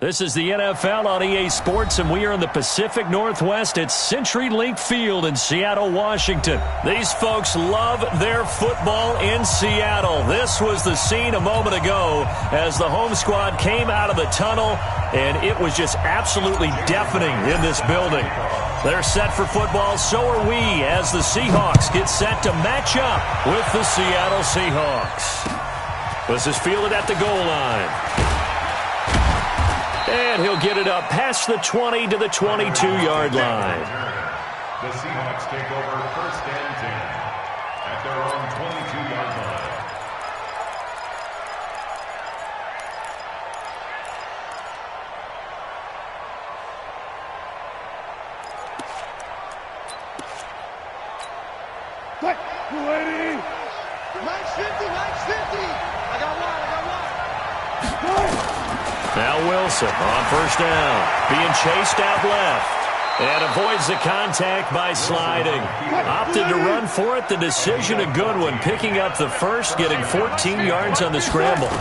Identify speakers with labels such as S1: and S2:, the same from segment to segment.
S1: This is the NFL on EA Sports, and we are in the Pacific Northwest at CenturyLink Field in Seattle, Washington. These folks love their football in Seattle. This was the scene a moment ago as the home squad came out of the tunnel, and it was just absolutely deafening in this building. They're set for football, so are we, as the Seahawks get set to match up with the Seattle Seahawks. This is fielded at the goal line. And he'll get it up past the 20 to the 22-yard line.
S2: The Seahawks take over first and 10 at their own 22-yard line.
S3: Ready? Max 50, Max 50. I got one.
S1: Now Wilson on first down, being chased out left, and avoids the contact by sliding. Opted to run for it. The decision a good one, picking up the first, getting 14 yards on the scramble.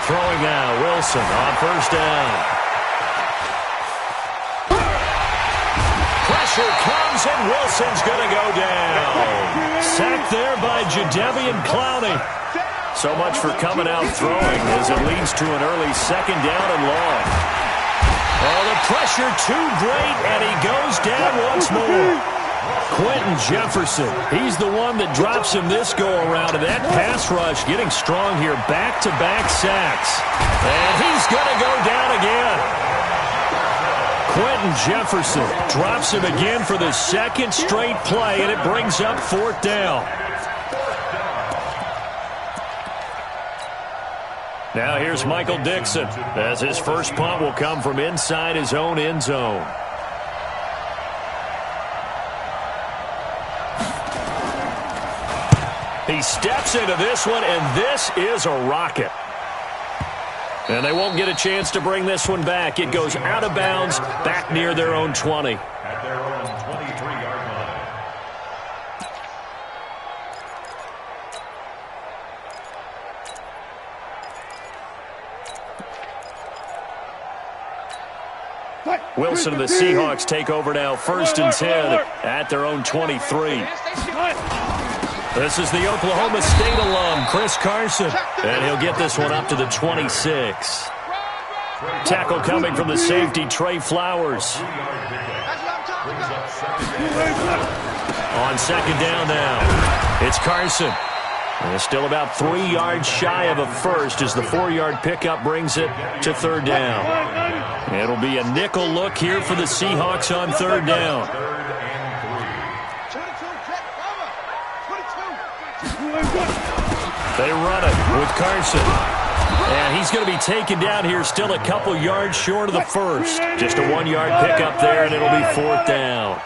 S1: Throwing now, Wilson on first down. Pressure comes, and Wilson's going to go down. Sacked there by Jadeveon Clowney. So much for coming out throwing as it leads to an early second down and long. Oh, the pressure too great, and he goes down once more. Quentin Jefferson, he's the one that drops him this go-around, and that pass rush getting strong here. Back-to-back sacks. And he's going to go down again. Quentin Jefferson drops him again for the second straight play, and it brings up fourth down. Now here's Michael Dixon as his first punt will come from inside his own end zone. He steps into this one, and this is a rocket. And they won't get a chance to bring this one back. It goes out of bounds back near their own 20.
S2: At their own 23-yard line.
S1: Wilson and the Seahawks take over now, first and 10 at their own 23. This is the Oklahoma State alum, Chris Carson, and he'll get this one up to the 26. Tackle coming from the safety, Trey Flowers. On second down now, it's Carson. And it's still about 3 yards shy of a first as the 4-yard pickup brings it to third down. It'll be a nickel look here for the Seahawks on third down. They run it with Carson. And he's going to be taken down here, still a couple yards short of the first. Just a 1-yard pickup there, and it'll be fourth down.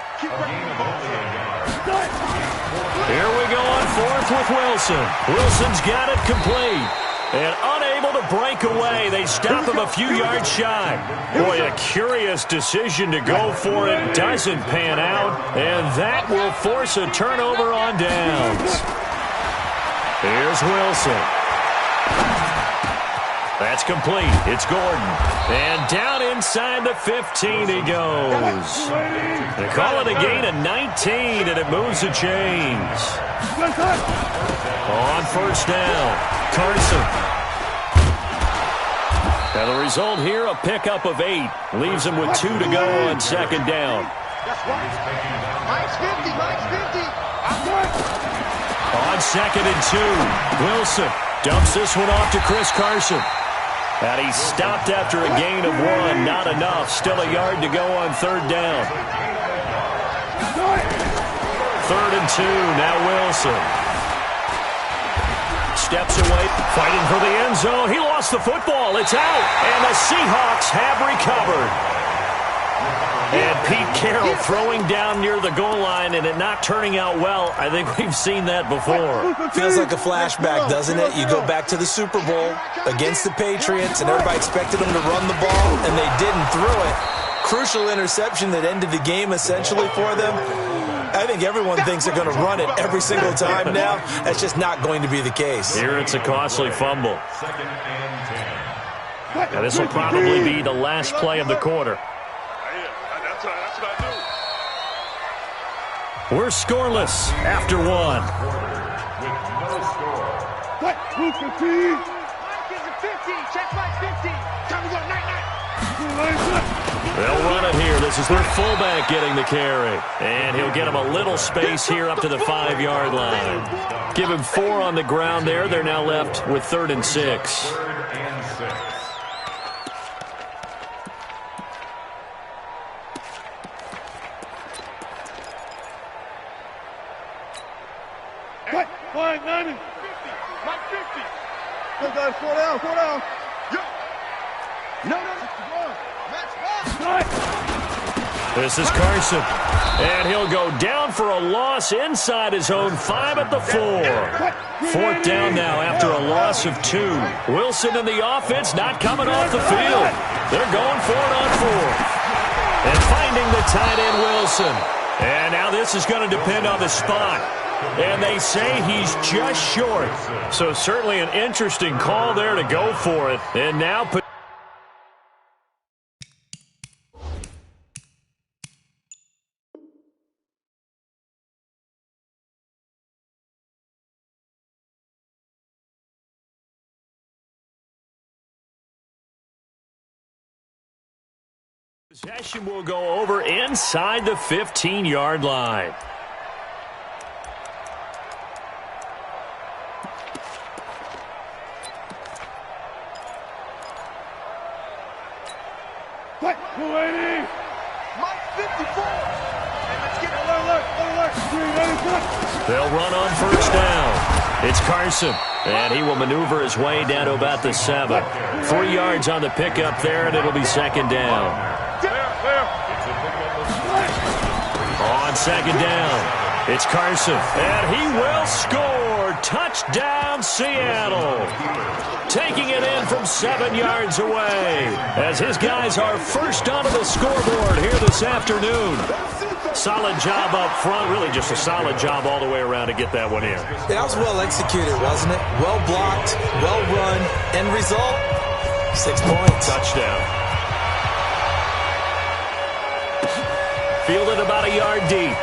S1: Here we go on fourth with Wilson. Wilson's got it complete. And unable to break away. They stop him a few yards shy. Boy, a curious decision to go for it. Doesn't pan out. And that will force a turnover on downs. Here's Wilson. That's complete. It's Gordon. And down inside the 15 he goes. They call it a gain of 19, and it moves the chains. On first down, Carson. And the result here, a pickup of 8. Leaves him with 2 to go on second down. On second and 2, Wilson dumps this one off to Chris Carson. And he stopped after a gain of 1. Not enough. Still a yard to go on third down. Third and 2, now Wilson. Steps away, fighting for the end zone. He lost the football. It's out. And the Seahawks have recovered. And Pete Carroll throwing down near the goal line and it not turning out well. I think we've seen that before.
S4: Feels like a flashback, doesn't it? You go back to the Super Bowl against the Patriots, and everybody expected them to run the ball, and they didn't throw it. Crucial interception that ended the game essentially for them. I think everyone thinks they're going to run it every single time now. That's just not going to be the case.
S1: Here it's a costly fumble.
S2: Second and 10.
S1: And this will probably be the last play of the quarter.
S3: That's what I do.
S1: We're scoreless after one.
S2: With no score.
S3: What? Who's 15? Mike is a 50. Check Mike 50. Time to go. Night.
S1: They'll run it here. This is their fullback getting the carry. And he'll get him a little space here up to the 5-yard line. Give him 4 on the ground there. They're now left with 3rd and 6.
S2: 3rd and 6.
S3: What? Fine, 90. 50. Mike 50. Good guys, 4 down. No.
S1: This is Carson. And he'll go down for a loss inside his own 5 at the 4. 4th down now after a loss of 2. Wilson in the offense not coming off the field. They're going for it on 4th. And finding the tight end Wilson. And now this is going to depend on the spot. And they say he's just short. So certainly an interesting call there to go for it. And now possession will go over inside the 15-yard line.
S3: What? 280. Mike 54. And let's get alert.
S1: They'll run on 1st down. It's Carson, and he will maneuver his way down to about the 7. 3 yards on the pickup there, and it'll be 2nd down. On 2nd down, it's Carson, and he will score. Touchdown, Seattle. Taking it in from 7 yards away as his guys are first onto the scoreboard here this afternoon. Solid job up front, really just a solid job all the way around to get that one in.
S4: That was well executed, wasn't it? Well blocked, well run. End result, 6 points.
S1: Touchdown. Fielded about a yard deep.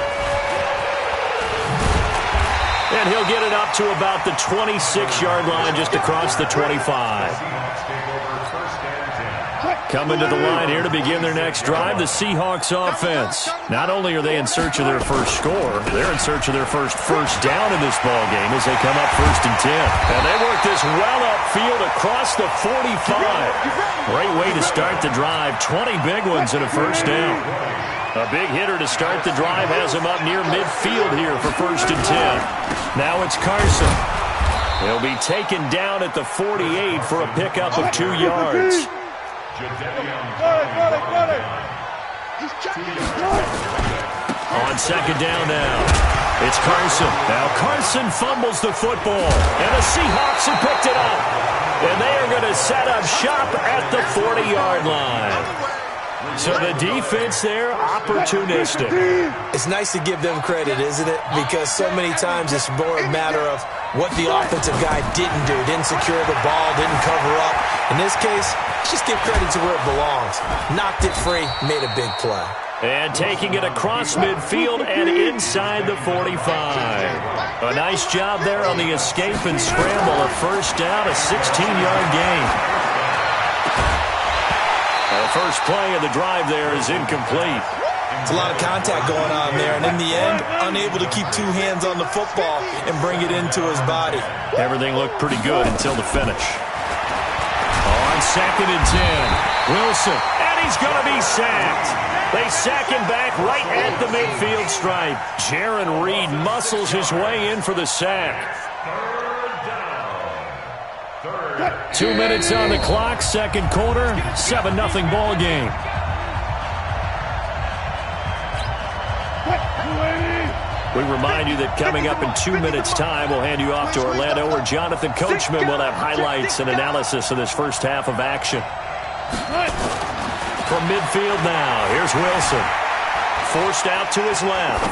S1: And he'll get it up to about the 26-yard line, just across the 25. Coming to the line here to begin their next drive, the Seahawks offense. Not only are they in search of their first score, they're in search of their first down in this ball game as they come up 1st and 10. And they work this well upfield across the 45. Great way to start the drive. 20 big ones and a 1st down. A big hitter to start the drive has him up near midfield here for 1st and 10. Now it's Carson. He'll be taken down at the 48 for a pickup of 2 yards. On 2nd down now, it's Carson. Now Carson fumbles the football, and the Seahawks have picked it up. And they are going to set up shop at the 40-yard line. So the defense there, opportunistic.
S4: It's nice to give them credit, isn't it? Because so many times it's more a matter of what the offensive guy didn't do. Didn't secure the ball, didn't cover up. In this case, just give credit to where it belongs. Knocked it free, made a big play.
S1: And taking it across midfield and inside the 45. A nice job there on the escape and scramble. A 1st down, a 16-yard gain. The first play of the drive there is incomplete.
S4: It's a lot of contact going on there, and in the end, unable to keep 2 hands on the football and bring it into his body.
S1: Everything looked pretty good until the finish. On 2nd and 10, Wilson, and he's going to be sacked. They sack him back right at the midfield stripe. Jaron Reed muscles his way in for the sack. 2 minutes on the clock, 2nd quarter, 7-0 ball game. We remind you that coming up in 2 minutes' time, we'll hand you off to Orlando, where Jonathan Coachman will have highlights and analysis of this first half of action. From midfield now, here's Wilson. Forced out to his left.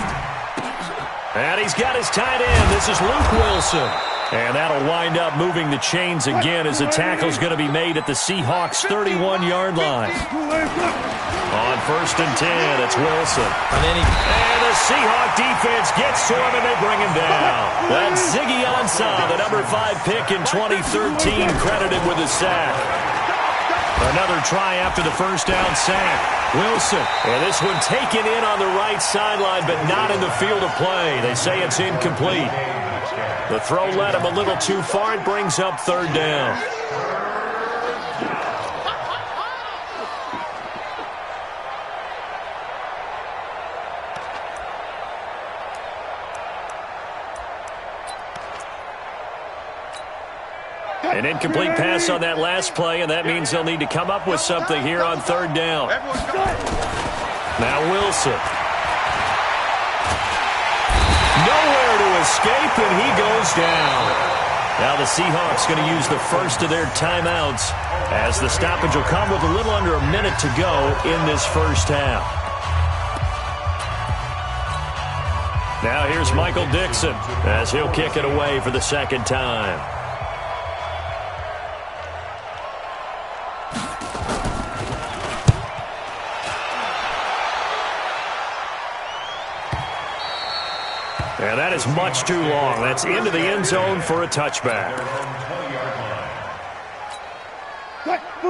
S1: And he's got his tight end. This is Luke Wilson. And that'll wind up moving the chains again as the tackle's going to be made at the Seahawks' 31-yard line. On 1st and 10, it's Wilson. And the Seahawk defense gets to him, and they bring him down. That's Ziggy Ansah, the number 5 pick in 2013, credited with a sack. Another try after the first down sack. Wilson. And this one taken in on the right sideline, but not in the field of play. They say it's incomplete. The throw led him a little too far. It brings up 3rd down. An incomplete pass on that last play, and that means they'll need to come up with something here on 3rd down. Now Wilson. Nowhere to escape, and he goes down. Now the Seahawks going to use the first of their timeouts as the stoppage will come with a little under a minute to go in this first half. Now here's Michael Dixon as he'll kick it away for the 2nd time. And that is much too long. That's into the end zone for a touchback.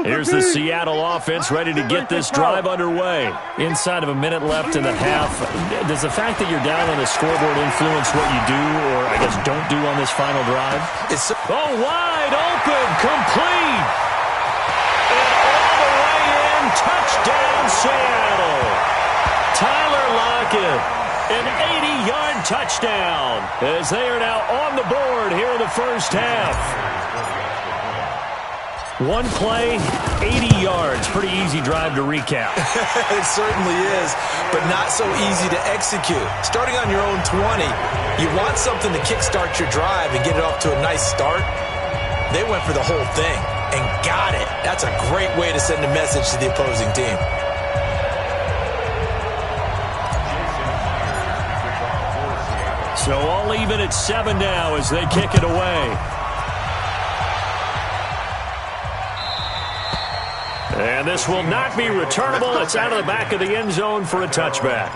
S1: Here's the Seattle offense ready to get this drive underway. Inside of a minute left in the half. Does the fact that you're down on the scoreboard influence what you do, or I guess don't do on this final drive? Wide open, complete. And all the way in, touchdown Seattle. Tyler Lockett. An 80-yard touchdown as they are now on the board here in the first half. One play, 80 yards. Pretty easy drive to recap.
S4: It certainly is, but not so easy to execute. Starting on your own 20, you want something to kickstart your drive and get it off to a nice start. They went for the whole thing and got it. That's a great way to send a message to the opposing team.
S1: So all even at 7 now as they kick it away. And this will not be returnable. It's out of the back of the end zone for a touchback.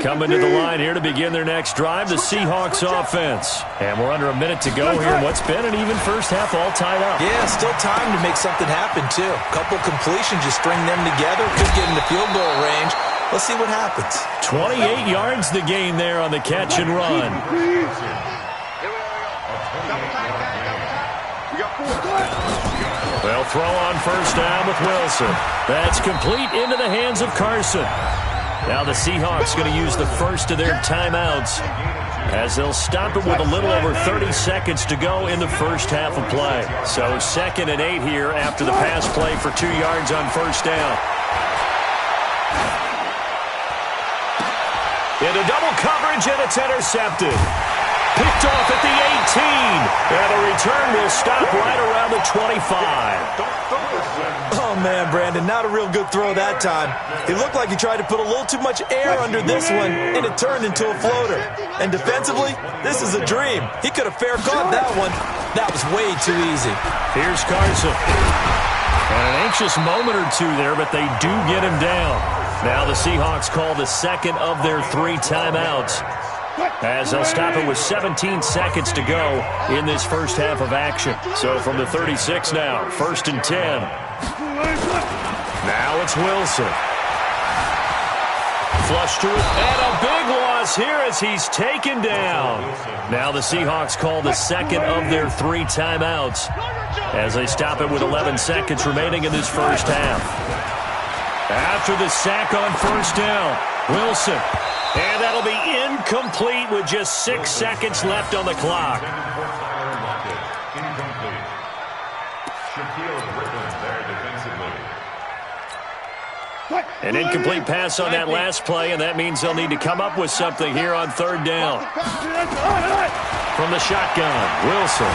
S1: Coming to the line here to begin their next drive, the Seahawks offense. And we're under a minute to go here in what's been an even first half, all tied up.
S4: Yeah, still time to make something happen, too. A couple completions, just string them together. Could get into field goal range. Let's see what happens.
S1: 28 yards the gain there on the catch and run. They'll throw on first down with Wilson. That's complete into the hands of Carson. Now the Seahawks going to use the first of their timeouts as they'll stop it with a little over 30 seconds to go in the first half of play. So 2nd and 8 here after the pass play for 2 yards on first down. Into double coverage, and it's intercepted. Picked off at the 18. And the return will stop right around the 25.
S4: Oh, man, Brandon, not a real good throw that time. It looked like he tried to put a little too much air under this one, and it turned into a floater. And defensively, this is a dream. He could have fair caught that one. That was way too easy.
S1: Here's Carson. And an anxious moment or two there, but they do get him down. Now the Seahawks call the 2nd of their 3 timeouts, as they'll stop it with 17 seconds to go in this first half of action. So from the 36 now, 1st and 10. Now it's Wilson. Flush to it, and a big loss here as he's taken down. Now the Seahawks call the 2nd of their 3 timeouts, as they stop it with 11 seconds remaining in this first half. After the sack on first down, Wilson. And that'll be incomplete with just 6 seconds left on the clock. An incomplete pass on that last play, and that means they'll need to come up with something here on 3rd down. From the shotgun, Wilson.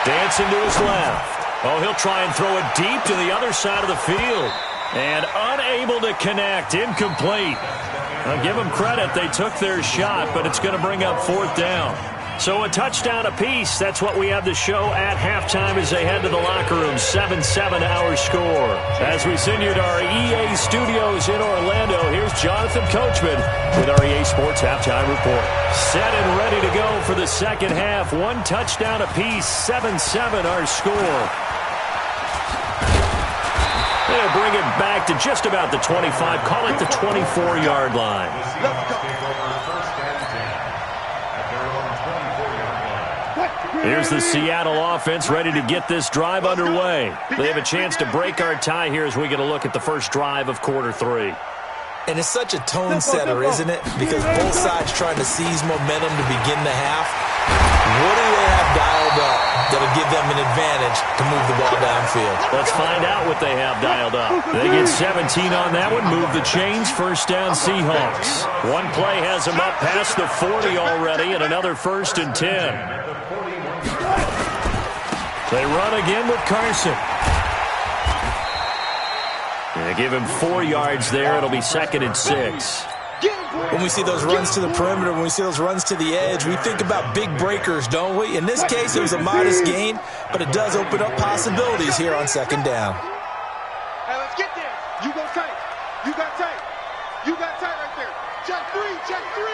S1: Dancing to his left. Oh, he'll try and throw it deep to the other side of the field. And unable to connect. Incomplete. I'll give them credit. They took their shot, but it's going to bring up 4th down. So a touchdown apiece. That's what we have to show at halftime as they head to the locker room. 7-7 our score. As we send you to our EA studios in Orlando, here's Jonathan Coachman with our EA Sports Halftime Report. Set and ready to go for the second half. 1 touchdown apiece. 7-7 our score. They'll bring it back to just about the 25. Call it the 24-yard line. Here's the Seattle offense ready to get this drive underway. They have a chance to break our tie here as we get a look at the first drive of quarter 3.
S4: And it's such a tone setter, isn't it? Because both sides trying to seize momentum to begin the half. What do they have dialed up that'll give them an advantage to move the ball downfield?
S1: Let's find out what they have dialed up. They get 17 on that one. Move the chains. First down, Seahawks. One play has them up past the 40 already, and another 1st and 10. They run again with Carson. They give him 4 yards there. It'll be 2nd and 6.
S4: When we see those runs to the perimeter, when we see those runs to the edge, we think about big breakers, don't we? In this case, it was a modest gain, but it does open up possibilities here on 2nd down.
S3: Hey, let's get there. You go tight. You got tight. You got tight right there. Check 3. Check 3.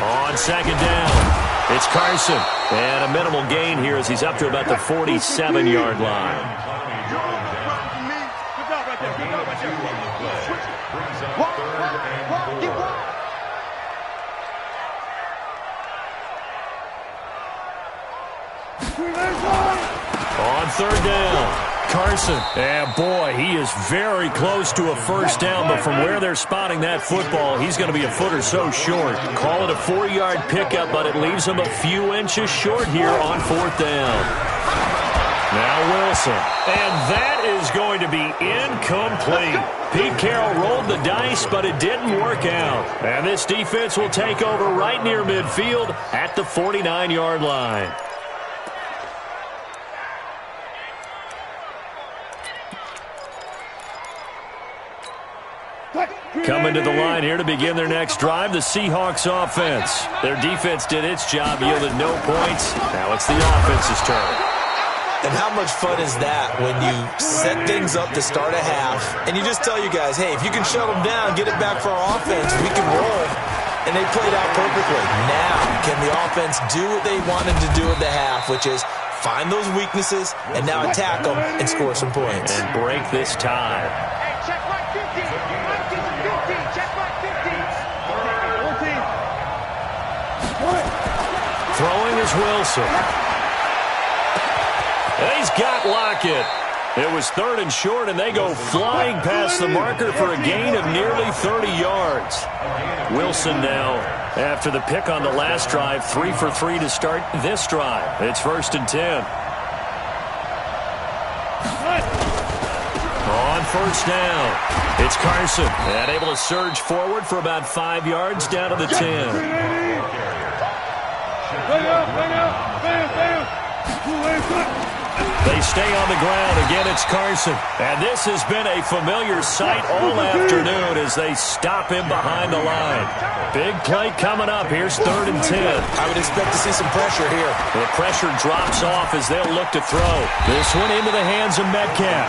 S1: On 2nd down, it's Carson. And a minimal gain here as he's up to about the 47-yard line. On 3rd down, Carson. And boy, he is very close to a first down, but from where they're spotting that football, he's going to be a foot or so short. Call it a 4-yard pickup, but it leaves him a few inches short here on 4th down. Now Wilson. And that is going to be incomplete. Pete Carroll rolled the dice, but it didn't work out. And this defense will take over right near midfield at the 49-yard line. Coming to the line here to begin their next drive, the Seahawks offense. Their defense did its job, yielded no points. Now it's the offense's turn.
S4: And how much fun is that when you set things up to start a half, and you just tell you guys, hey, if you can shut them down, get it back for our offense, we can roll. And they played out perfectly. Now, can the offense do what they wanted to do at the half, which is find those weaknesses and now attack them and score some points.
S1: And break this tie.
S3: Hey, check my 50. Mike is a 50. Check my 50. 14.
S1: Throwing is Wilson. And he's got Lockett. It was 3rd and short, and they go flying past the marker for a gain of nearly 30 yards. Wilson now, after the pick on the last drive, 3 for 3 to start this drive. It's 1st and 10. On 1st down, it's Carson. And able to surge forward for about 5 yards down to the 10. They stay on the ground. Again, it's Carson. And this has been a familiar sight all afternoon as they stop him behind the line. Big play coming up. Here's 3rd and 10.
S4: I would expect to see some pressure here.
S1: The pressure drops off as they'll look to throw. This one into the hands of Metcalf.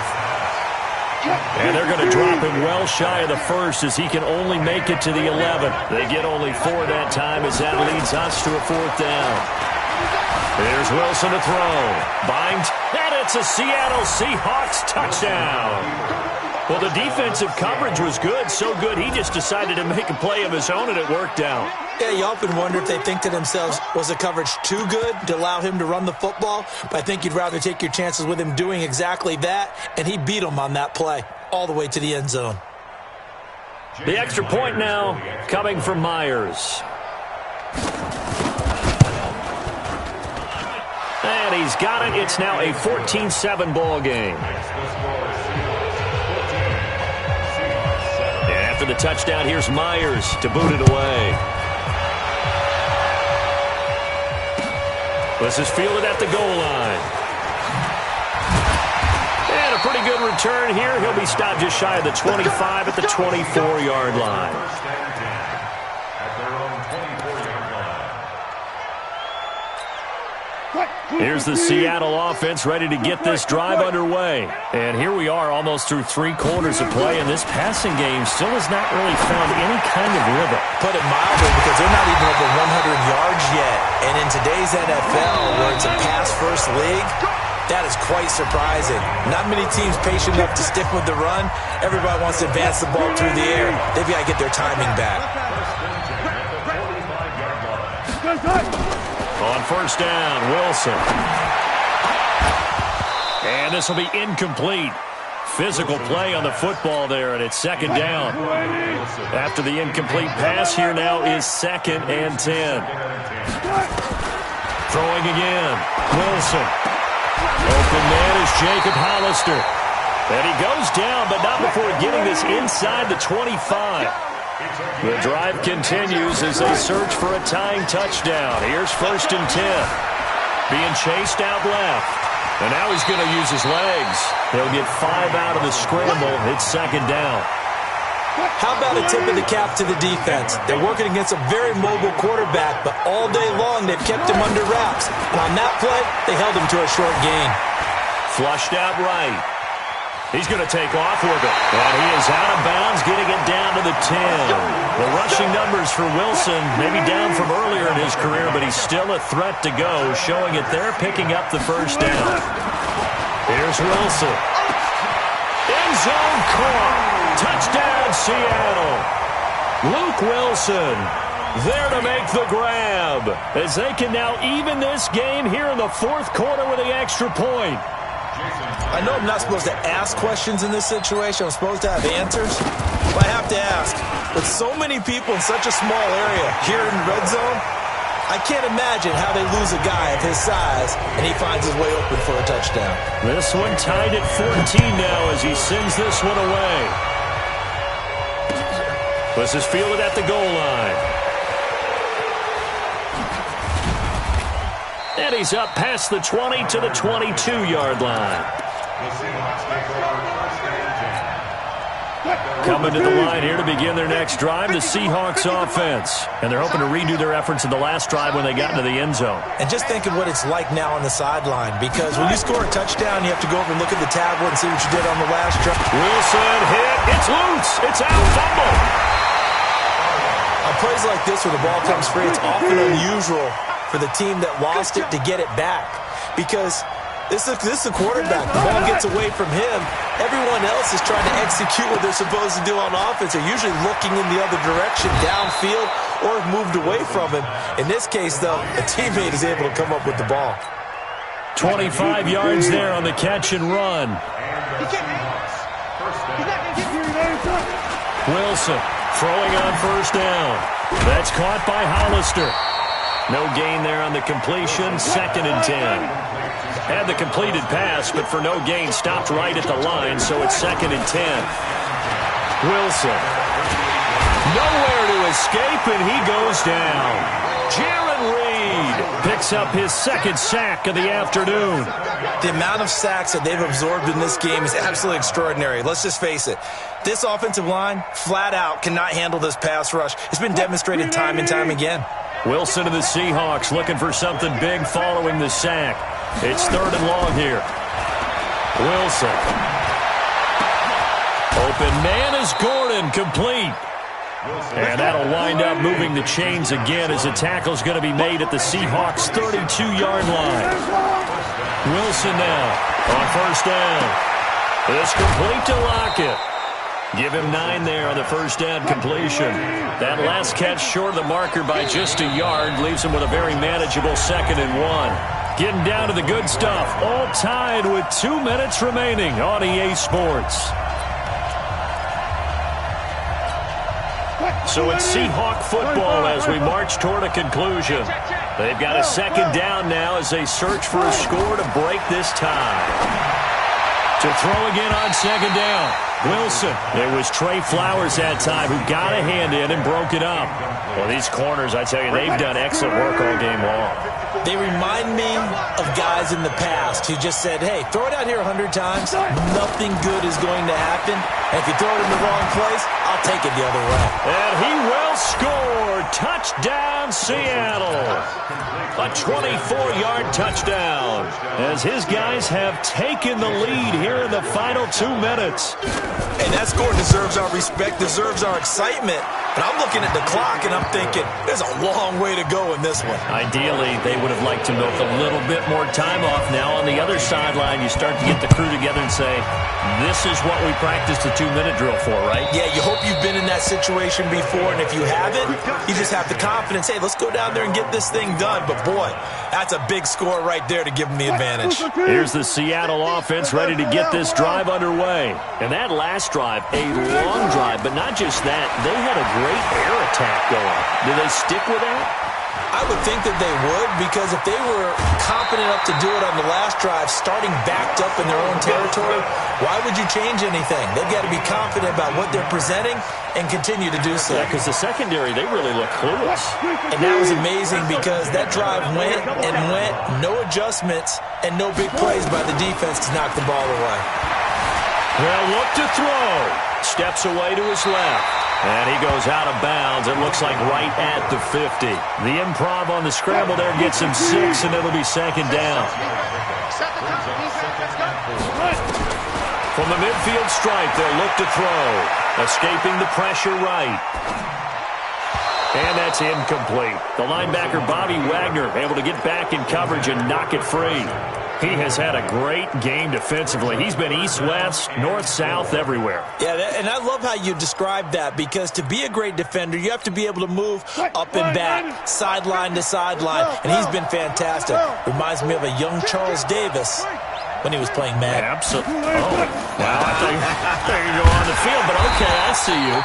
S1: And they're going to drop him well shy of the 1st as he can only make it to the 11. They get only 4 that time as that leads us to a 4th down. Here's Wilson to throw. Bind, and it's a Seattle Seahawks touchdown. Well, the defensive coverage was good, so good he just decided to make a play of his own, and it worked out.
S4: Yeah, you often wonder if they think to themselves, was the coverage too good to allow him to run the football? But I think you'd rather take your chances with him doing exactly that, and he beat him on that play all the way to the end zone.
S1: The extra point now coming from Myers. And he's got it. It's now a 14-7 ball game. And after the touchdown, here's Myers to boot it away. This is fielded at the goal line. a pretty good return here. He'll be stopped just shy of the 25 at the 24-yard line.
S2: First and 10 at their own 24-yard line.
S1: Here's the Seattle offense ready to get this drive underway. And here we are almost through 3 quarters of play, and this passing game still has not really found any kind of rhythm.
S4: Put it mildly, because they're not even over 100 yards yet. And in today's NFL, where it's a pass-first league, that is quite surprising. Not many teams patient enough to stick with the run. Everybody wants to advance the ball through the air. They've got to get their timing back.
S2: First and 10 at the 45-yard line.
S1: On first down, Wilson. And this will be incomplete. Physical play on the football there, and it's second down. After the incomplete pass, here now is 2nd and 10. Throwing again, Wilson. Open man is Jacob Hollister. And he goes down, but not before getting this inside the 25. The drive continues as they search for a tying touchdown. Here's 1st and 10. Being chased out left. And now he's going to use his legs. He'll get 5 out of the scramble. It's 2nd down.
S4: How about a tip of the cap to the defense? They're working against a very mobile quarterback, but all day long they've kept him under wraps. And on that play, they held him to a short gain.
S1: Flushed out right. He's going to take off with it. And he is out of bounds, getting it down to the 10. The rushing numbers for Wilson, maybe down from earlier in his career, but he's still a threat to go, showing it there, picking up the first down. Here's Wilson. End zone caught. Touchdown, Seattle. Luke Wilson there to make the grab, as they can now even this game here in the 4th quarter with the extra point.
S4: I know I'm not supposed to ask questions in this situation. I'm supposed to have answers. But I have to ask, with so many people in such a small area here in the red zone, I can't imagine how they lose a guy of his size and he finds his way open for a touchdown.
S1: This one tied at 14 now as he sends this one away. This is fielded at the goal line. And he's up past the 20 to the 22-yard line.
S2: The Seahawks take over 1st and 10.
S1: Coming to the line here to begin their next drive, the Seahawks offense. And they're hoping to redo their efforts in the last drive when they got into the end zone.
S4: And just think of what it's like now on the sideline, because when you score a touchdown, you have to go over and look at the tablet and see what you did on the last drive.
S1: Wilson hit. It's loose. It's out. Fumble.
S4: On plays like this where the ball comes free, it's often unusual for the team that lost it to get it back, because this is a quarterback. The ball gets away from him. Everyone else is trying to execute what they're supposed to do on offense. They're usually looking in the other direction, downfield, or have moved away from him. In this case, though, a teammate is able to come up with the ball.
S1: 25 yards there on the catch and run. Wilson throwing on first down. That's caught by Hollister. No gain there on the completion. 2nd and 10. Had the completed pass, but for no gain, stopped right at the line, so it's 2nd and 10. Wilson. Nowhere to escape, and he goes down. Jaron Reed picks up his 2nd sack of the afternoon.
S4: The amount of sacks that they've absorbed in this game is absolutely extraordinary. Let's just face it. This offensive line, flat out, cannot handle this pass rush. It's been demonstrated time and time again.
S1: Wilson to the Seahawks looking for something big following the sack. It's 3rd and long here. Wilson. Open man is Gordon, complete. And that'll wind up moving the chains again as the tackle's going to be made at the Seahawks' 32-yard line. Wilson now on first down. It's complete to Lockett. Give him 9 there on the first down completion. That last catch short of the marker by just a yard leaves him with a very manageable 2nd and 1. Getting down to the good stuff. All tied with 2 minutes remaining on EA Sports. So it's Seahawk football as we march toward a conclusion. They've got a 2nd down now as they search for a score to break this tie. To throw again on second down. Wilson. It was Trey Flowers that time who got a hand in and broke it up. Well, these corners, I tell you, they've done excellent work all game long.
S4: They remind me of guys in the past who just said, hey, throw it out here 100 times. Nothing good is going to happen. And if you throw it in the wrong place, I'll take it the other way.
S1: And he will score. Touchdown, Seattle. A 24-yard touchdown as his guys have taken the lead here in the final 2 minutes.
S4: And that score deserves our respect, deserves our excitement. But I'm looking at the clock, and I'm thinking, there's a long way to go in this one.
S1: Ideally, they would have liked to milk a little bit more time off. Now on the other sideline, you start to get the crew together and say, this is what we practiced the 2-minute drill for, right?
S4: Yeah, you hope you've been in that situation before, and if you haven't, you just have the confidence, hey, let's go down there and get this thing done. But, boy, that's a big score right there to give them the advantage.
S1: Here's the Seattle offense ready to get this drive underway. And that last drive, a long drive, but not just that. They had a great air attack going. Do they stick with that?
S4: I would think that they would, because if they were confident enough to do it on the last drive, starting backed up in their own territory, why would you change anything? They've got to be confident about what they're presenting and continue to do so.
S1: Yeah, because the secondary, they really look clueless.
S4: And that was amazing because that drive went and went, no adjustments, and no big plays by the defense to knock the ball away.
S1: Well, look to throw. Steps away to his left. And he goes out of bounds. It looks like right at the 50. The improv on the scramble there gets him 6, and it'll be second down. From the midfield stripe, they'll look to throw. Escaping the pressure right. And that's incomplete. The linebacker, Bobby Wagner, able to get back in coverage and knock it free. He has had a great game defensively. He's been east-west, north-south, everywhere.
S4: Yeah, and I love how you describe that, because to be a great defender, you have to be able to move up and back, sideline to sideline, and he's been fantastic. Reminds me of a young Charles Davis when he was playing Madden.
S1: Absolutely. Oh, wow. I thought you go on the field, but okay, I see you.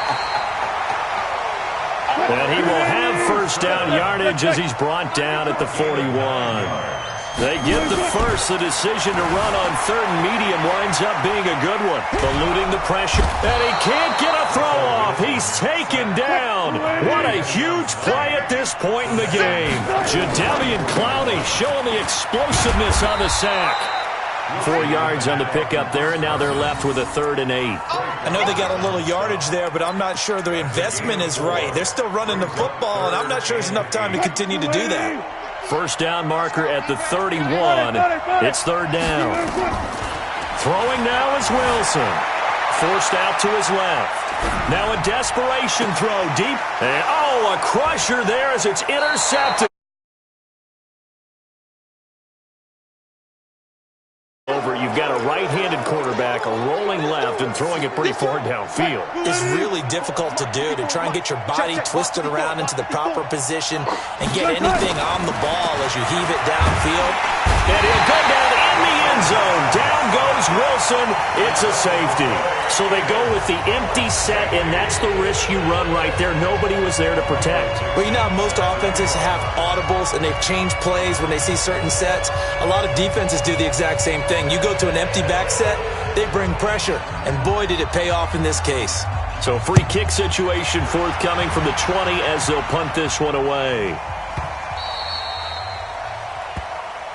S1: And he will have first down yardage as he's brought down at the 41. They get the first. The decision to run on third and medium winds up being a good one. Eluding the pressure. And he can't get a throw off. He's taken down. What a huge play at this point in the game. Jadeveon Clowney showing the explosiveness on the sack. 4 yards on the pickup there, and now they're left with a 3rd and 8.
S4: I know they got a little yardage there, but I'm not sure their investment is right. They're still running the football, and I'm not sure there's enough time to continue to do that.
S1: First down marker at the 31. It's 3rd down. Throwing now is Wilson. Forced out to his left. Now a desperation throw deep. And, oh, a crusher there as it's intercepted. You've got a right-handed quarterback, a rolling left, and throwing it pretty far downfield.
S4: It's really difficult to do, to try and get your body twisted around into the proper position and get anything on the ball as you heave it downfield.
S1: And he'll go down in the end zone. Down goes Wilson. It's a safety. So they go with the empty set, and that's the risk you run right there. Nobody was there to protect.
S4: Well, you know how most offenses have audibles, and they've changed plays when they see certain sets. A lot of defenses do the exact same thing. You go to an empty back set, they bring pressure, and boy, did it pay off in this case.
S1: So free kick situation forthcoming from the 20 as they'll punt this one away.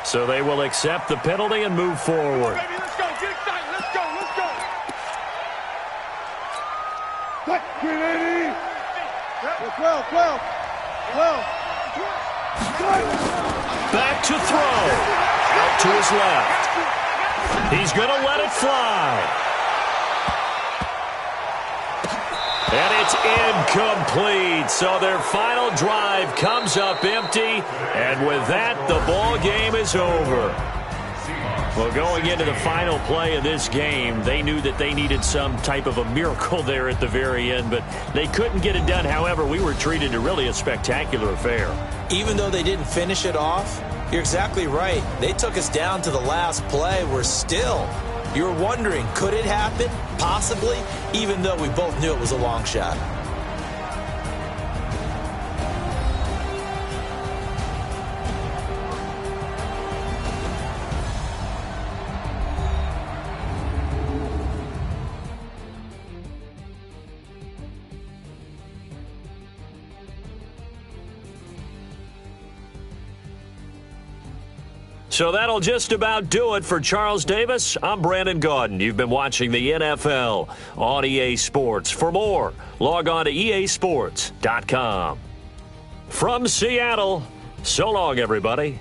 S1: So they will accept the penalty and move forward.
S3: Baby, let's go. Get excited. Let's go. Let's go.
S1: Back to throw. Out to his left. He's going to let it fly. And it's incomplete. So their final drive comes up empty. And with that, the ball game is over. Well, going into the final play of this game, they knew that they needed some type of a miracle there at the very end, but they couldn't get it done. However, we were treated to really a spectacular affair.
S4: Even though they didn't finish it off, you're exactly right. They took us down to the last play. We're still, you're wondering, could it happen? Possibly, even though we both knew it was a long shot.
S1: So that'll just about do it for Charles Davis. I'm Brandon Gaudin. You've been watching the NFL on EA Sports. For more, log on to easports.com. From Seattle, so long, everybody.